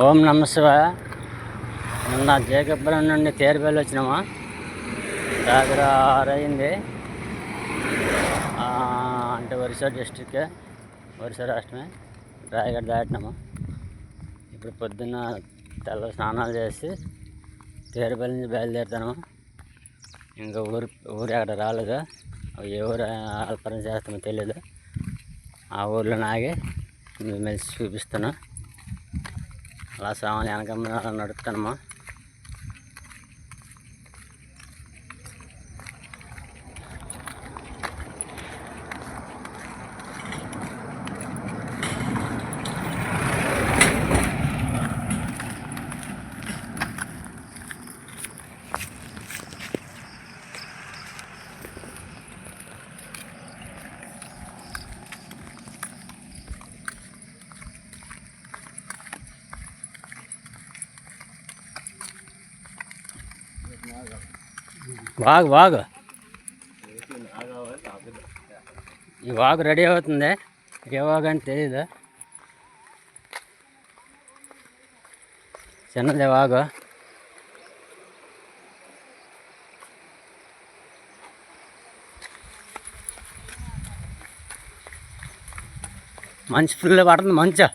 ఓం నమ శివాయ. మొన్న జేకపురం నుండి తేరుపల్లి వచ్చినామా, దగ్గర 6 అయింది. అంటే ఒరిస్సా డిస్టిక్, ఒరిస్సా రాష్ట్రమే. రాయగడ దాటినామా. ఇప్పుడు పొద్దున్న తెల్ల స్నానాలు చేసి తేరుపల్లి నుంచి బయలుదేరుతాము. ఇంకా ఊరు ఎక్కడ రాలేదు. ఏ ఊరు అల్పరం చేస్తామో తెలియదు. ఆ ఊర్లో ఆగి మెలిసి చూపిస్తాను. అలా సామాన్లు వెనక నడుపుతానమ్మా. వాగు ఈ వాగు రెడీ అవుతుంది. ఏ వాగు అని తెలీదు. చిన్నదే వాగు. మంచు ఫుల్ పడుతుంది. మంచు